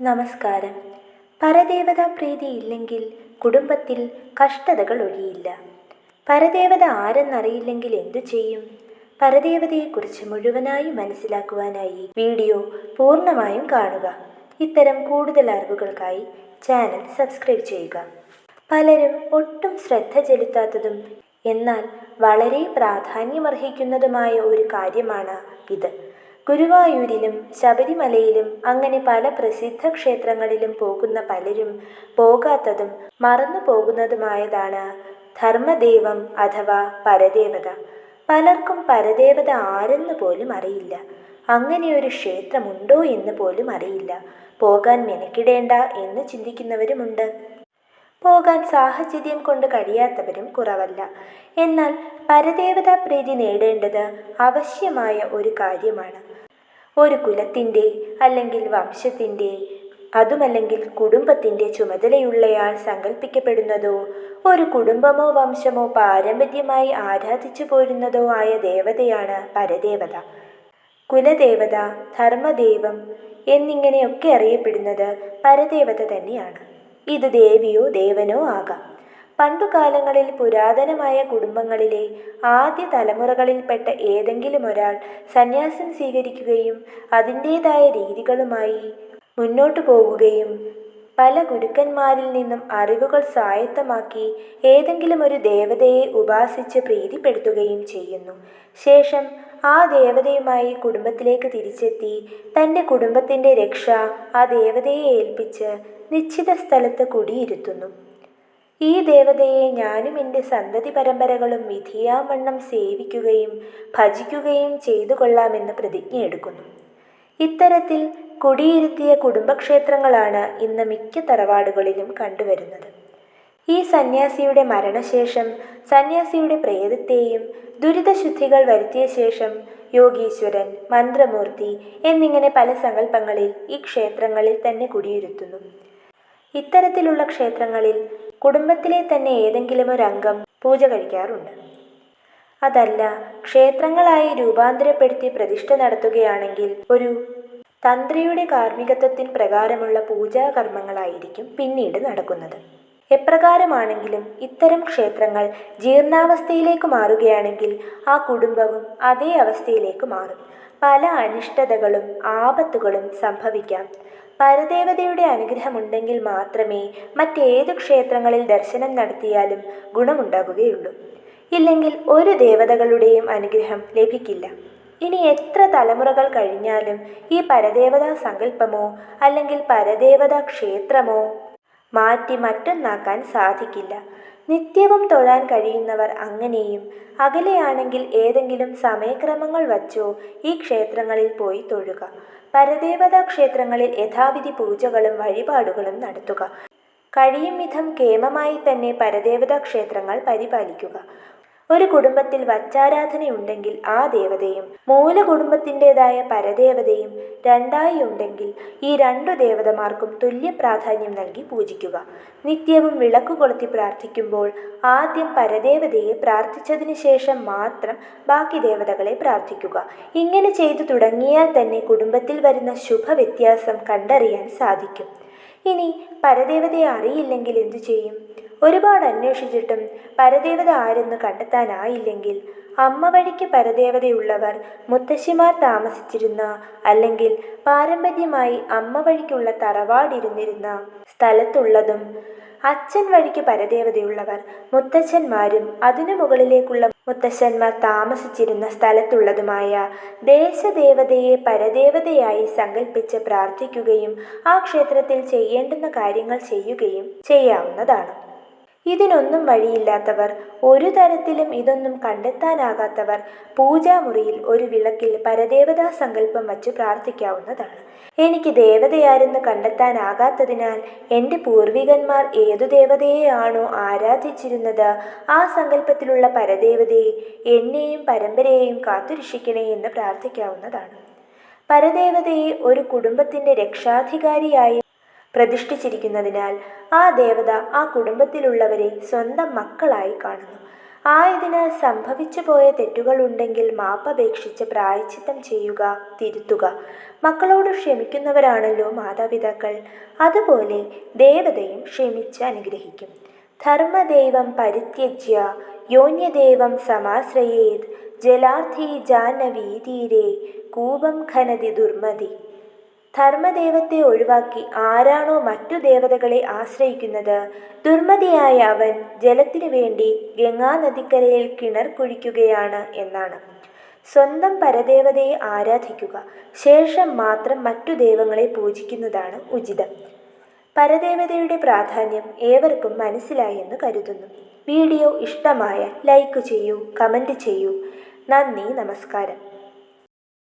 നമസ്കാരം. പരദേവതാ പ്രീതി ഇല്ലെങ്കിൽ കുടുംബത്തിൽ കഷ്ടതകൾ ഒഴിയില്ല. പരദേവത ആരെന്നറിയില്ലെങ്കിൽ എന്തു ചെയ്യും? പരദേവതയെക്കുറിച്ച് മുഴുവനായി മനസ്സിലാക്കുവാനായി വീഡിയോ പൂർണ്ണമായും കാണുക. ഇത്തരം കൂടുതൽ അറിവുകൾക്കായി ചാനൽ സബ്സ്ക്രൈബ് ചെയ്യുക. പലരും ഒട്ടും ശ്രദ്ധ ചെലുത്താത്തതും എന്നാൽ വളരെ പ്രാധാന്യമർഹിക്കുന്നതുമായ ഒരു കാര്യമാണ് ഇത്. ഗുരുവായൂരിലും ശബരിമലയിലും അങ്ങനെ പല പ്രസിദ്ധ ക്ഷേത്രങ്ങളിലും പോകുന്ന പലരും പോകാത്തതും മറന്നു പോകുന്നതുമായതാണ് ധർമ്മദേവം അഥവാ പരദേവത. പലർക്കും പരദേവത ആരെന്ന് പോലും അറിയില്ല. അങ്ങനെയൊരു ക്ഷേത്രമുണ്ടോ എന്ന് പോലും അറിയില്ല. പോകാൻ മെനക്കിടേണ്ട എന്ന് ചിന്തിക്കുന്നവരുമുണ്ട്. പോകാൻ സാഹചര്യം കൊണ്ട് കഴിയാത്തവരും കുറവല്ല. എന്നാൽ പരദേവതാ പ്രീതി നേടേണ്ടത് ആവശ്യമായ ഒരു കാര്യമാണ്. ഒരു കുലത്തിൻ്റെ അല്ലെങ്കിൽ വംശത്തിൻ്റെ അതുമല്ലെങ്കിൽ കുടുംബത്തിൻ്റെ ചുമതലയുള്ളയാൾ സങ്കല്പിക്കപ്പെടുന്നതോ ഒരു കുടുംബമോ വംശമോ പാരമ്പര്യമായി ആരാധിച്ചു പോരുന്നതോ ആയ ദേവതയാണ് പരദേവത. കുലദേവത, ധർമ്മദേവം എന്നിങ്ങനെയൊക്കെ അറിയപ്പെടുന്നത് പരദേവത തന്നെയാണ്. ഇത് ദേവിയോ ദേവനോ ആകാം. പണ്ടുകാലങ്ങളിൽ പുരാതനമായ കുടുംബങ്ങളിലെ ആദ്യ തലമുറകളിൽപ്പെട്ട ഏതെങ്കിലും ഒരാൾ സന്യാസം സ്വീകരിക്കുകയും അതിൻ്റേതായ രീതികളുമായി മുന്നോട്ടു പോവുകയും പല ഗുരുക്കന്മാരിൽ നിന്നും അറിവുകൾ സ്വായത്തമാക്കി ഏതെങ്കിലും ഒരു ദേവതയെ ഉപാസിച്ച് പ്രീതിപ്പെടുത്തുകയും ചെയ്യുന്നു. ശേഷം ആ ദേവതയുമായി കുടുംബത്തിലേക്ക് തിരിച്ചെത്തി തൻ്റെ കുടുംബത്തിൻ്റെ രക്ഷ ആ ദേവതയെ ഏൽപ്പിച്ച് നിശ്ചിത സ്ഥലത്ത് കുടിയിരുത്തുന്നു. ഈ ദേവതയെ ഞാനും എൻ്റെ സന്തതി പരമ്പരകളും വിധിയാവണ്ണം സേവിക്കുകയും ഭജിക്കുകയും ചെയ്തു കൊള്ളാമെന്ന് പ്രതിജ്ഞയെടുക്കുന്നു. ഇത്തരത്തിൽ കുടിയിരുത്തിയ കുടുംബക്ഷേത്രങ്ങളാണ് ഇന്ന് മിക്ക തറവാടുകളിലും കണ്ടുവരുന്നത്. ഈ സന്യാസിയുടെ മരണശേഷം സന്യാസിയുടെ പ്രേതത്തെയും ദുരിതശുദ്ധികൾ വരുത്തിയ ശേഷം യോഗീശ്വരൻ, മന്ത്രമൂർത്തി എന്നിങ്ങനെ പല സങ്കല്പങ്ങളിൽ ഈ ക്ഷേത്രങ്ങളിൽ തന്നെ കുടിയിരുത്തുന്നു. ഇത്തരത്തിലുള്ള ക്ഷേത്രങ്ങളിൽ കുടുംബത്തിലെ തന്നെ ഏതെങ്കിലും ഒരു അംഗം പൂജ കഴിക്കാറുണ്ട്. അതല്ല ക്ഷേത്രങ്ങളായി രൂപാന്തരപ്പെടുത്തി പ്രതിഷ്ഠ നടത്തുകയാണെങ്കിൽ ഒരു തന്ത്രിയുടെ കാർമ്മികത്വത്തിന് പ്രകാരമുള്ള പൂജാകർമ്മങ്ങളായിരിക്കും പിന്നീട് നടക്കുന്നത്. എപ്രകാരമാണെങ്കിലും ഇത്തരം ക്ഷേത്രങ്ങൾ ജീർണാവസ്ഥയിലേക്ക് മാറുകയാണെങ്കിൽ ആ കുടുംബവും അതേ അവസ്ഥയിലേക്ക് മാറും. പല അനിഷ്ടതകളും ആപത്തുകളും സംഭവിക്കാം. പരദേവതയുടെ അനുഗ്രഹമുണ്ടെങ്കിൽ മാത്രമേ മറ്റേതു ക്ഷേത്രങ്ങളിൽ ദർശനം നടത്തിയാലും ഗുണമുണ്ടാകുകയുള്ളൂ. ഇല്ലെങ്കിൽ ഒരു ദേവതകളുടെയും അനുഗ്രഹം ലഭിക്കില്ല. ഇനി എത്ര തലമുറകൾ കഴിഞ്ഞാലും ഈ പരദേവതാ സങ്കല്പമോ അല്ലെങ്കിൽ പരദേവതാ ക്ഷേത്രമോ മാറ്റി മറ്റൊന്നാക്കാൻ സാധിക്കില്ല. നിത്യവും തൊഴാൻ കഴിയുന്നവർ അങ്ങനെയും, അകലെയാണെങ്കിൽ ഏതെങ്കിലും സമയക്രമങ്ങൾ വച്ചോ ഈ ക്ഷേത്രങ്ങളിൽ പോയി തൊഴുക. പരദേവതാ ക്ഷേത്രങ്ങളിൽ യഥാവിധി പൂജകളും വഴിപാടുകളും നടത്തുക. കഴിയും വിധം കേമമായി തന്നെ പരദേവതാ ക്ഷേത്രങ്ങൾ പരിപാലിക്കുക. ഒരു കുടുംബത്തിൽ വച്ചാരാധനയുണ്ടെങ്കിൽ ആ ദേവതയും മൂലകുടുംബത്തിൻ്റെതായ പരദേവതയും രണ്ടായി ഉണ്ടെങ്കിൽ ഈ രണ്ടു ദേവതമാർക്കും തുല്യ പ്രാധാന്യം നൽകി പൂജിക്കുക. നിത്യവും വിളക്കു കൊളുത്തി പ്രാർത്ഥിക്കുമ്പോൾ ആദ്യം പരദേവതയെ പ്രാർത്ഥിച്ചതിന് ശേഷം മാത്രം ബാക്കി ദേവതകളെ പ്രാർത്ഥിക്കുക. ഇങ്ങനെ ചെയ്തു തുടങ്ങിയാൽ തന്നെ കുടുംബത്തിൽ വരുന്ന ശുഭവ്യത്യാസം കണ്ടറിയാൻ സാധിക്കും. ഇനി പരദേവതയെ അറിയില്ലെങ്കിൽ എന്തു ചെയ്യും? ഒരുപാട് അന്വേഷിച്ചിട്ടും പരദേവത ആരെന്ന് കണ്ടെത്താനായില്ലെങ്കിൽ അമ്മ വഴിക്ക് പരദേവതയുള്ളവർ മുത്തശ്ശിമാർ താമസിച്ചിരുന്ന അല്ലെങ്കിൽ പാരമ്പര്യമായി അമ്മ വഴിക്കുള്ള തറവാടിരുന്നിരുന്ന സ്ഥലത്തുള്ളതും, അച്ഛൻ വഴിക്ക് പരദേവതയുള്ളവർ മുത്തച്ഛന്മാരും അതിനു മുകളിലേക്കുള്ള മുത്തശ്ശന്മാർ താമസിച്ചിരുന്ന സ്ഥലത്തുള്ളതുമായ ദേശദേവതയെ പരദേവതയായി സങ്കല്പിച്ച് പ്രാർത്ഥിക്കുകയും ആ ക്ഷേത്രത്തിൽ ചെയ്യേണ്ടുന്ന കാര്യങ്ങൾ ചെയ്യുകയും ചെയ്യാവുന്നതാണ്. ഇതിനൊന്നും വഴിയില്ലാത്തവർ, ഒരു തരത്തിലും ഇതൊന്നും കണ്ടെത്താനാകാത്തവർ പൂജാമുറിയിൽ ഒരു വിളക്കിൽ പരദേവതാ സങ്കല്പം വച്ച് പ്രാർത്ഥിക്കാവുന്നതാണ്. എനിക്ക് ദേവതയാരെന്ന് കണ്ടെത്താനാകാത്തതിനാൽ എൻ്റെ പൂർവികന്മാർ ഏതു ദേവതയെയാണോ ആരാധിച്ചിരുന്നത് ആ സങ്കല്പത്തിലുള്ള പരദേവതയെ എന്നെയും പരമ്പരയെയും കാത്തുരക്ഷിക്കണേ എന്ന് പ്രാർത്ഥിക്കാവുന്നതാണ്. പരദേവതയെ ഒരു കുടുംബത്തിൻ്റെ രക്ഷാധികാരിയായി പ്രതിഷ്ഠിച്ചിരിക്കുന്നതിനാൽ ആ ദേവത ആ കുടുംബത്തിലുള്ളവരെ സ്വന്തം മക്കളായി കാണുന്നു. ആയതിനാൽ സംഭവിച്ചു പോയ തെറ്റുകളുണ്ടെങ്കിൽ മാപ്പപേക്ഷിച്ച് പ്രായശ്ചിത്തം ചെയ്യുക, തിരുത്തുക. മക്കളോട് ക്ഷമിക്കുന്നവരാണല്ലോ മാതാപിതാക്കൾ. അതുപോലെ ദേവതയും ക്ഷമിച്ച് അനുഗ്രഹിക്കും. ധർമ്മദൈവം പരിത്യജ്യ യോന്യദേവം സമാശ്രയേത് ജലാർത്ഥി ജാഹ്നവീതീരേ കൂപം ഖനതി ദുർമതി. ധർമ്മദേവത്തെ ഒഴിവാക്കി ആരാണോ മറ്റു ദേവതകളെ ആശ്രയിക്കുന്നത്, ദുർമതിയായ അവൻ ജലത്തിനു വേണ്ടി ഗംഗാനദിക്കരയിൽ കിണർ കുഴിക്കുകയാണ് എന്നാണ്. സ്വന്തം പരദേവതയെ ആരാധിക്കുക, ശേഷം മാത്രം മറ്റു ദൈവങ്ങളെ പൂജിക്കുന്നതാണ് ഉചിതം. പരദേവതയുടെ പ്രാധാന്യം ഏവർക്കും മനസ്സിലായെന്ന് കരുതുന്നു. വീഡിയോ ഇഷ്ടമായ ലൈക്ക് ചെയ്യൂ, കമൻറ്റ് ചെയ്യൂ. നന്ദി, നമസ്കാരം.